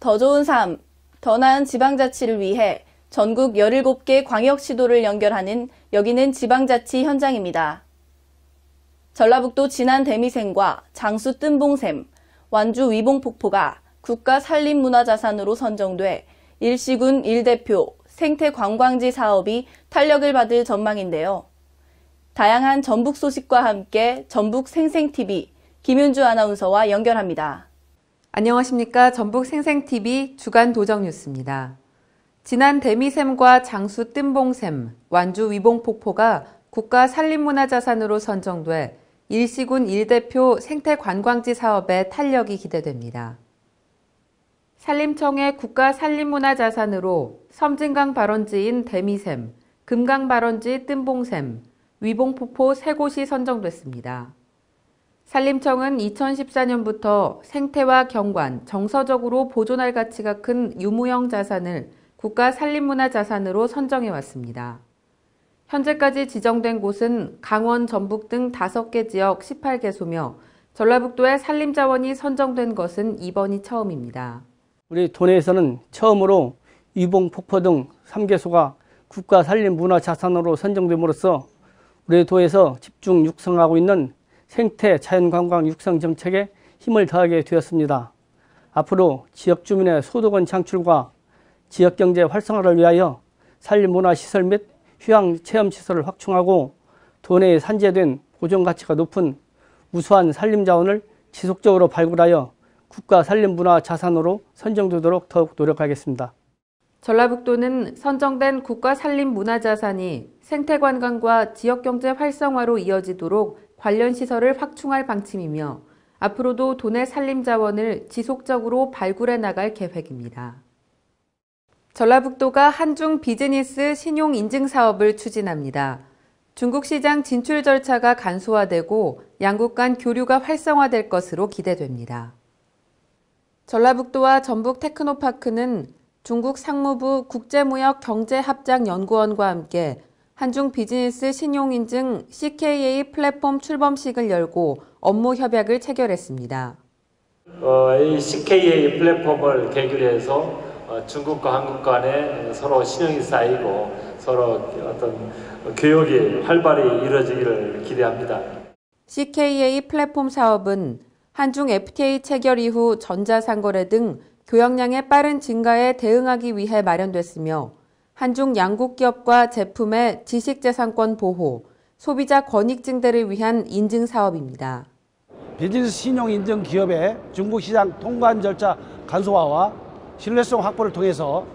더 좋은 삶, 더 나은 지방자치를 위해 전국 17개 광역시도를 연결하는 여기는 지방자치 현장입니다. 전라북도 진안 대미샘과 장수 뜸봉샘, 완주 위봉폭포가 국가산림문화자산으로 선정돼 일시군 1대표 생태관광지 사업이 탄력을 받을 전망인데요. 다양한 전북 소식과 함께 전북 생생TV 김윤주 아나운서와 연결합니다. 안녕하십니까. 전북 생생TV 주간 도정뉴스입니다. 진안 대미샘과 장수 뜸봉샘, 완주 위봉폭포가 국가산림문화자산으로 선정돼 일시군 1대표 생태관광지 사업에 탄력이 기대됩니다. 산림청의 국가산림문화자산으로 섬진강 발원지인 대미샘, 금강 발원지 뜸봉샘, 위봉폭포 3곳이 선정됐습니다. 산림청은 2014년부터 생태와 경관, 정서적으로 보존할 가치가 큰 유무형 자산을 국가산림문화자산으로 선정해왔습니다. 현재까지 지정된 곳은 강원, 전북 등 5개 지역 18개소며 전라북도의 산림자원이 선정된 것은 이번이 처음입니다. 우리 도내에서는 처음으로 위봉폭포 등 3개소가 국가산림문화자산으로 선정됨으로써 우리 도에서 집중 육성하고 있는 생태 자연관광 육성 정책에 힘을 더하게 되었습니다. 앞으로 지역 주민의 소득원 창출과 지역경제 활성화를 위하여 산림문화시설 및 휴양체험시설을 확충하고 도내에 산재된 보존가치가 높은 우수한 산림자원을 지속적으로 발굴하여 국가산림문화자산으로 선정되도록 더욱 노력하겠습니다. 전라북도는 선정된 국가산림문화자산이 생태관광과 지역경제 활성화로 이어지도록 관련 시설을 확충할 방침이며 앞으로도 도내 산림자원을 지속적으로 발굴해 나갈 계획입니다. 전라북도가 한중 비즈니스 신용 인증 사업을 추진합니다. 중국 시장 진출 절차가 간소화되고 양국 간 교류가 활성화될 것으로 기대됩니다. 전라북도와 전북 테크노파크는 중국 상무부 국제무역경제합작연구원과 함께 한중 비즈니스 신용인증 CKA 플랫폼 출범식을 열고 업무 협약을 체결했습니다. 이 CKA 플랫폼을 계기로 해서 중국과 한국 간에 서로 신용이 쌓이고 서로 어떤 교역이 활발히 이루어지기를 기대합니다. CKA 플랫폼 사업은 한중 FTA 체결 이후 전자상거래 등 교역량의 빠른 증가에 대응하기 위해 마련됐으며 한중 양국 기업과 제품의 지식재산권 보호, 소비자 권익 증대를 위한 인증 사업입니다. 비즈니스 신용 인증 기업의 중국 시장 통관 절차 간소화와 신뢰성 확보를 통해서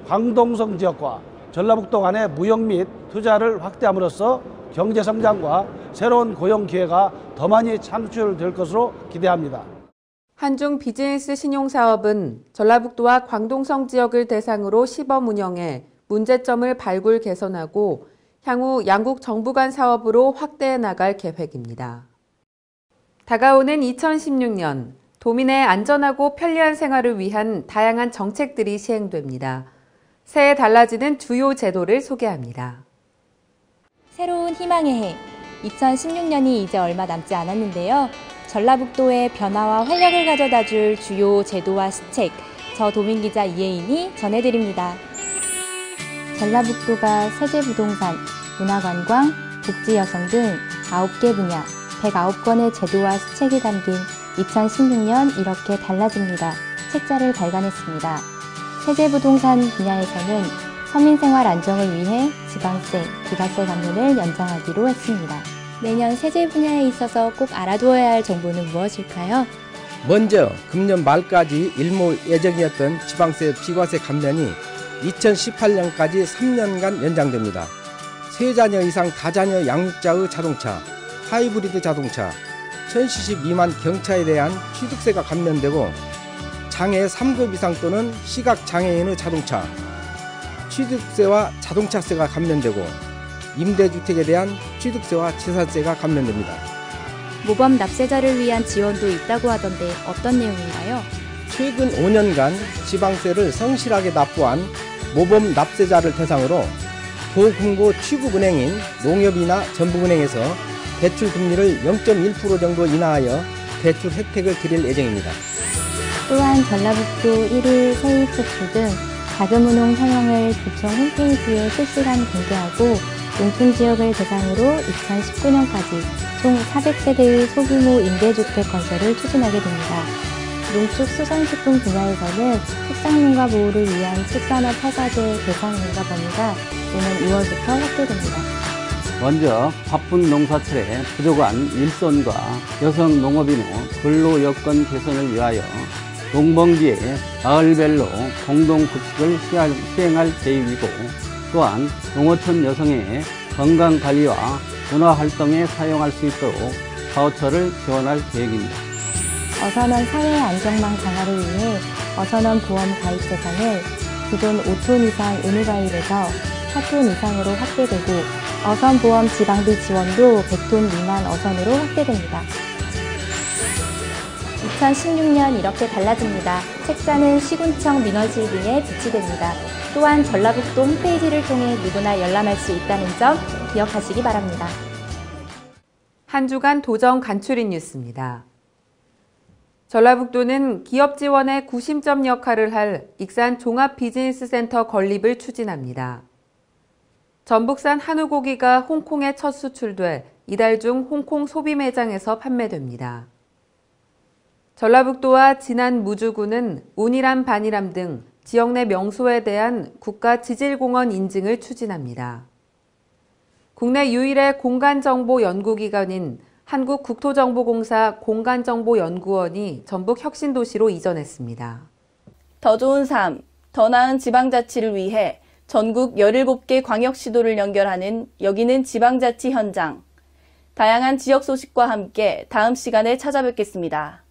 광동성 지역과 전라북도 간의 무역 및 투자를 확대함으로써 경제 성장과 새로운 고용 기회가 더 많이 창출될 것으로 기대합니다. 한중 비즈니스 신용 사업은 전라북도와 광동성 지역을 대상으로 시범 운영해 문제점을 발굴 개선하고 향후 양국 정부 간 사업으로 확대해 나갈 계획입니다. 다가오는 2016년, 도민의 안전하고 편리한 생활을 위한 다양한 정책들이 시행됩니다. 새해 달라지는 주요 제도를 소개합니다. 새로운 희망의 해, 2016년이 이제 얼마 남지 않았는데요. 전라북도의 변화와 활력을 가져다줄 주요 제도와 시책, 저 도민기자 이혜인이 전해드립니다. 전라북도가 세제부동산, 문화관광, 복지여성 등 9개 분야, 109건의 제도와 시책이 담긴 2016년 이렇게 달라집니다. 책자를 발간했습니다. 세제부동산 분야에서는 서민생활 안정을 위해 지방세, 기가세 감면을 연장하기로 했습니다. 내년 세제 분야에 있어서 꼭 알아두어야 할 정보는 무엇일까요? 먼저 금년 말까지 일몰 예정이었던 지방세 비과세 감면이 2018년까지 3년간 연장됩니다. 3자녀 이상 다자녀 양육자의 자동차, 하이브리드 자동차, 1000cc 미만 경차에 대한 취득세가 감면되고 장애 3급 이상 또는 시각장애인의 자동차, 취득세와 자동차세가 감면되고 임대주택에 대한 취득세와 재산세가 감면됩니다. 모범 납세자를 위한 지원도 있다고 하던데 어떤 내용인가요? 최근 5년간 지방세를 성실하게 납부한 모범 납세자를 대상으로 도금고 취급은행인 농협이나 전북은행에서 대출 금리를 0.1% 정도 인하하여 대출 혜택을 드릴 예정입니다. 또한 전라북도 1일 세입 수출 등 자금운용 상황을 구청 홈페이지에 실시간 공개하고 농촌지역을 대상으로 2019년까지 총 400세대의 소규모 임대주택 건설을 추진하게 됩니다. 농축수산식품 분야에서는 축산농가 보호를 위한 축산업 허가제 대상 농가 범위가 오는 2월부터 확대됩니다. 먼저 바쁜 농사철에 부족한 일손과 여성 농업인의 근로 여건 개선을 위하여 농번기에 마을별로 공동급식을 시행할 계획이고, 또한 농어촌 여성의 건강관리와 문화활동에 사용할 수 있도록 바우처를 지원할 계획입니다. 어선원 사회 안정망 강화를 위해 어선원 보험 가입 대상을 기존 5톤 이상 의무가입에서 4톤 이상으로 확대되고, 어선보험 지방비 지원도 100톤 미만 어선으로 확대됩니다. 2016년 이렇게 달라집니다. 책자는 시군청 민원실등에 비치됩니다. 또한 전라북도 홈페이지를 통해 누구나 열람할 수 있다는 점 기억하시기 바랍니다. 한 주간 도정 간추린 뉴스입니다. 전라북도는 기업 지원의 구심점 역할을 할 익산 종합비즈니스센터 건립을 추진합니다. 전북산 한우고기가 홍콩에 첫 수출돼 이달 중 홍콩 소비 매장에서 판매됩니다. 전라북도와 진안 무주군은 운이람 반이람 등 지역 내 명소에 대한 국가지질공원 인증을 추진합니다. 국내 유일의 공간정보 연구기관인 한국국토정보공사 공간정보연구원이 전북 혁신도시로 이전했습니다. 더 좋은 삶, 더 나은 지방자치를 위해 전국 17개 광역시도를 연결하는 여기는 지방자치 현장. 다양한 지역 소식과 함께 다음 시간에 찾아뵙겠습니다.